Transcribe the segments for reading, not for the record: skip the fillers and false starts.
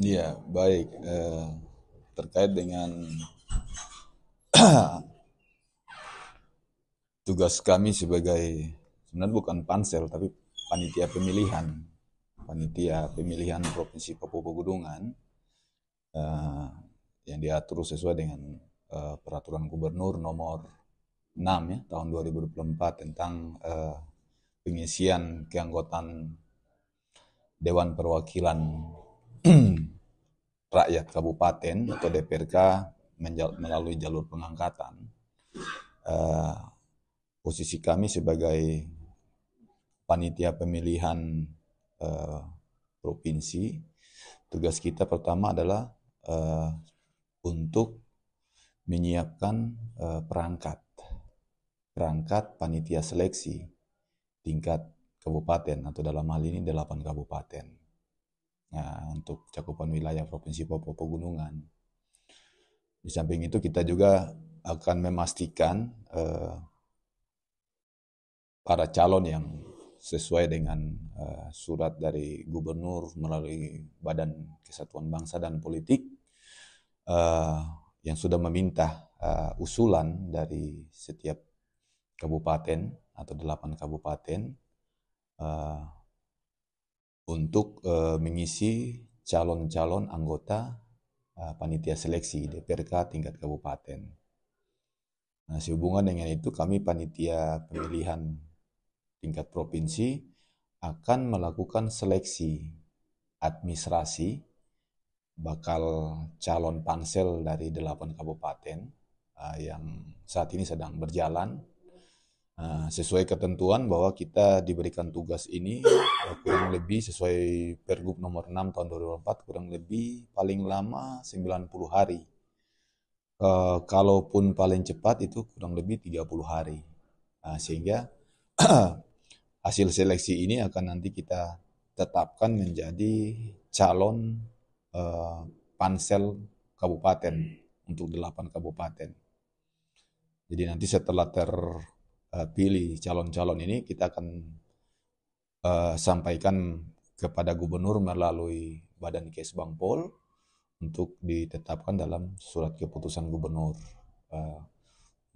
Iya, baik. Terkait dengan tugas kami sebagai sebenarnya bukan pansel tapi panitia pemilihan, Provinsi Papua Pegunungan eh, yang diatur sesuai dengan Peraturan Gubernur Nomor 6 ya tahun 2024 tentang pengisian keanggotaan Dewan Perwakilan Rakyat Kabupaten atau DPRK melalui jalur pengangkatan. Eh, Posisi kami sebagai panitia pemilihan eh, provinsi, tugas kita pertama adalah eh, untuk menyiapkan perangkat panitia seleksi tingkat kabupaten atau dalam hal ini 8 kabupaten. Nah, untuk cakupan wilayah Provinsi Papua Pegunungan. Di samping itu kita juga akan memastikan para calon yang sesuai dengan surat dari gubernur melalui Badan Kesatuan Bangsa dan Politik uh, yang sudah meminta usulan dari setiap kabupaten atau 8 kabupaten uh, untuk mengisi calon-calon anggota panitia seleksi DPRK tingkat kabupaten. Nah, sehubungan dengan itu kami panitia pemilihan tingkat provinsi akan melakukan seleksi administrasi bakal calon pansel dari 8 kabupaten yang saat ini sedang berjalan. Sesuai ketentuan bahwa kita diberikan tugas ini kurang lebih sesuai Pergub nomor 6 tahun 2004 kurang lebih paling lama 90 hari. Kalaupun paling cepat itu kurang lebih 30 hari. Sehingga hasil seleksi ini akan nanti kita tetapkan menjadi calon eh, pansel kabupaten untuk 8 kabupaten. Jadi nanti setelah terpilih calon-calon ini kita akan sampaikan kepada gubernur melalui Badan Kesbangpol untuk ditetapkan dalam surat keputusan gubernur. Uh,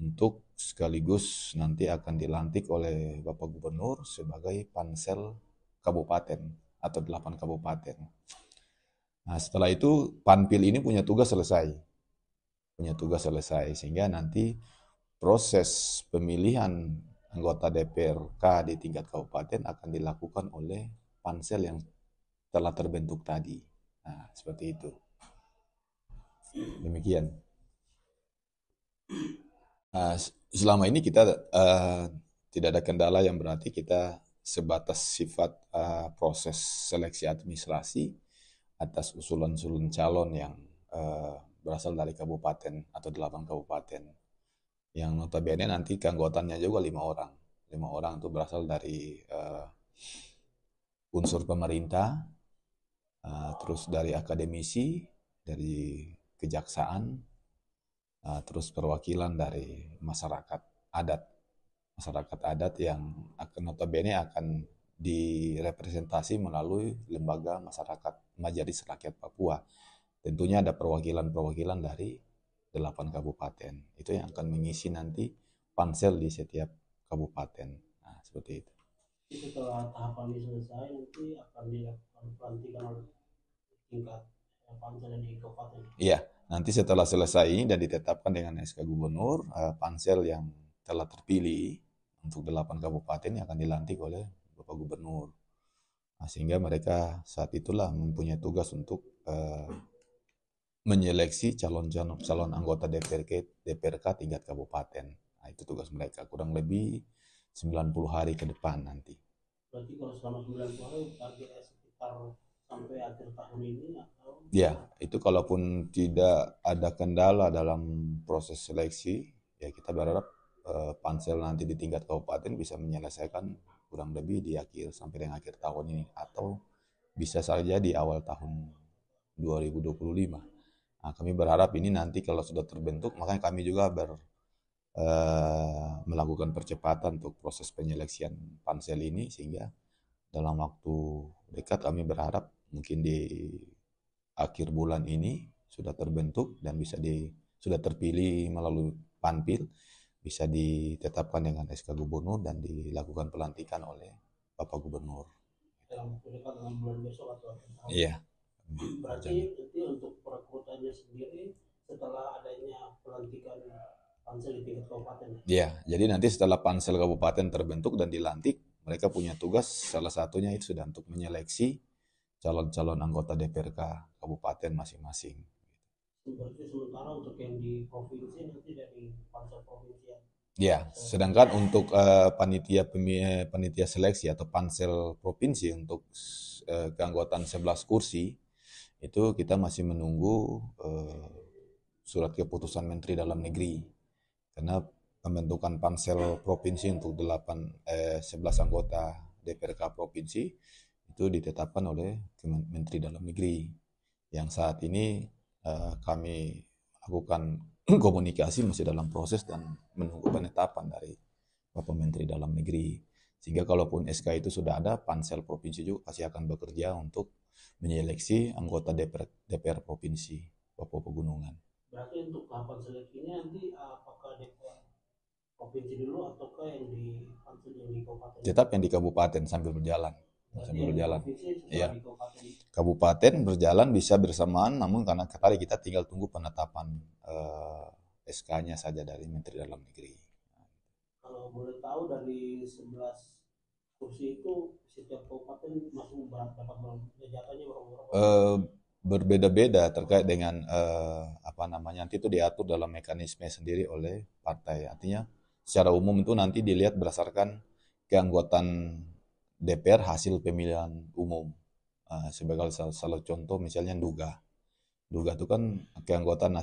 untuk sekaligus nanti akan dilantik oleh Bapak Gubernur sebagai pansel kabupaten atau 8 kabupaten. Nah, setelah itu Panpil ini punya tugas selesai sehingga nanti proses pemilihan anggota DPRK di tingkat kabupaten akan dilakukan oleh pansel yang telah terbentuk tadi. Nah, seperti itu. Demikian. Selama ini kita tidak ada kendala yang berarti kita sebatas sifat proses seleksi administrasi atas usulan-usulan calon yang berasal dari kabupaten atau 8 kabupaten. Yang notabene nanti keanggotaannya juga 5 orang. 5 orang itu berasal dari unsur pemerintah, terus dari akademisi, dari kejaksaan, terus perwakilan dari masyarakat adat. Masyarakat adat yang akan notabene akan direpresentasi melalui lembaga masyarakat Majelis Rakyat Papua. Tentunya ada perwakilan-perwakilan dari 8 kabupaten. Itu yang akan mengisi nanti pansel di setiap kabupaten. Nah, seperti itu. Setelah tahapan ini selesai nanti akan dilakukan pelantikan oleh tingkat pansel di kabupaten. Iya, nanti setelah selesai ini dan ditetapkan dengan SK Gubernur, pansel yang telah terpilih untuk 8 kabupaten yang akan dilantik oleh Bapak Gubernur. Nah, sehingga mereka saat itulah mempunyai tugas untuk menyeleksi calon anggota DPRK tingkat kabupaten. Nah, itu tugas mereka kurang lebih 90 hari ke depan nanti. Berarti kalau selama 90 hari target sekitar sampai akhir tahun ini atau Ya, itu kalaupun tidak ada kendala dalam proses seleksi, ya kita berharap pansel nanti di tingkat kabupaten bisa menyelesaikan kurang lebih di akhir sampai dengan akhir tahun ini atau bisa saja di awal tahun 2025. Nah, kami berharap ini nanti kalau sudah terbentuk, makanya kami juga melakukan percepatan untuk proses penyeleksian pansel ini sehingga dalam waktu dekat kami berharap mungkin di akhir bulan ini sudah terbentuk dan sudah terpilih melalui Panpil, bisa ditetapkan dengan SK Gubernur dan dilakukan pelantikan oleh Bapak Gubernur. Dalam waktu dekat dalam bulan besok atau akhir tahun. Iya. Berarti nanti untuk perekrutannya sendiri setelah adanya pelantikan pansel di tingkat kabupaten. Iya, jadi nanti setelah pansel kabupaten terbentuk dan dilantik, mereka punya tugas salah satunya itu sudah untuk menyeleksi calon-calon anggota DPRK kabupaten masing-masing. Berarti sementara untuk yang di provinsi nanti dari pansel provinsi ya. Ya, sedangkan untuk panitia seleksi atau pansel provinsi untuk keanggotaan 11 kursi itu kita masih menunggu surat keputusan Menteri Dalam Negeri, karena pembentukan pansel provinsi untuk 11 anggota DPRK provinsi itu ditetapkan oleh Menteri Dalam Negeri, yang saat ini kami lakukan komunikasi masih dalam proses dan menunggu penetapan dari Bapak Menteri Dalam Negeri. Sehingga kalaupun SK itu sudah ada, pansel provinsi juga pasti akan bekerja untuk menyeleksi anggota DPR provinsi Papua Pegunungan. Berarti untuk tahapan seleksinya nanti apakah DPR provinsi dulu ataukah yang di pansel yang di kabupaten? Tetap yang di kabupaten sambil berjalan. Iya. Di kabupaten. Kabupaten berjalan bisa bersamaan, namun karena tadi kita tinggal tunggu penetapan SK-nya saja dari Menteri Dalam Negeri. Kalau boleh tahu dari 11 kursi itu setiap kabupaten masuk dapat jatahnya berapa? Berbeda-beda terkait dengan nanti itu diatur dalam mekanisme sendiri oleh partai. Artinya secara umum itu nanti dilihat berdasarkan keanggotaan DPR hasil pemilihan umum. Sebagai salah contoh misalnya Duga itu kan keanggotaan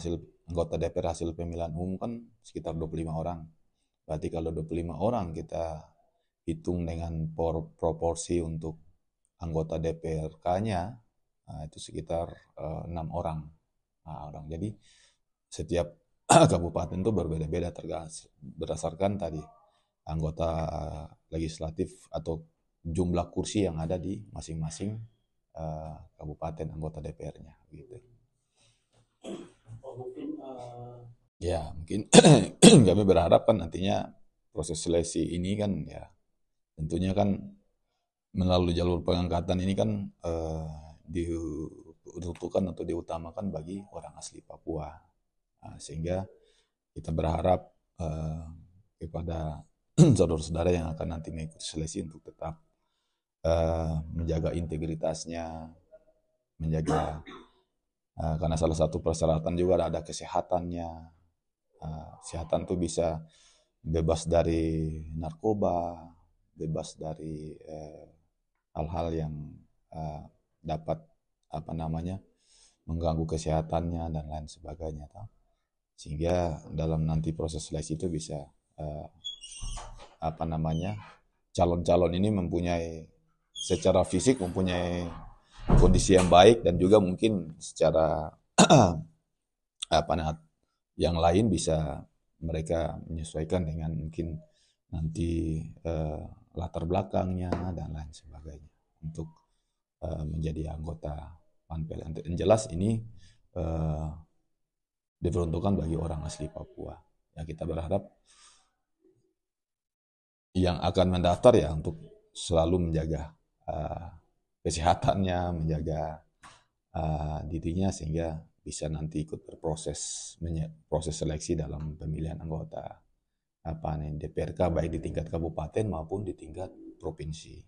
anggota DPR hasil pemilihan umum kan sekitar 25 orang. Berarti kalau 25 orang kita hitung dengan proporsi untuk anggota DPRK-nya, itu sekitar 6 orang. Jadi setiap kabupaten itu berbeda-beda berdasarkan tadi anggota legislatif atau jumlah kursi yang ada di masing-masing kabupaten anggota DPR-nya gitu. Ya mungkin kami berharap kan nantinya proses seleksi ini kan ya tentunya kan melalui jalur pengangkatan ini kan diutuhkan atau diutamakan bagi orang asli Papua. Sehingga kita berharap kepada saudara-saudara yang akan nanti mengikuti seleksi untuk tetap menjaga integritasnya, menjaga karena salah satu persyaratan juga ada kesehatannya. Kesehatan tuh bisa bebas dari narkoba, bebas dari hal-hal yang dapat mengganggu kesehatannya dan lain sebagainya. Sehingga dalam nanti proses seleksi itu bisa calon-calon ini mempunyai secara fisik mempunyai kondisi yang baik dan juga mungkin secara yang lain bisa mereka menyesuaikan dengan mungkin nanti latar belakangnya dan lain sebagainya untuk menjadi anggota Panpel. Yang jelas ini diperuntukkan bagi orang asli Papua. Ya kita berharap yang akan mendaftar ya untuk selalu menjaga kesehatannya, menjaga dirinya sehingga bisa nanti ikut berproses proses seleksi dalam pemilihan anggota DPRK baik di tingkat kabupaten maupun di tingkat provinsi.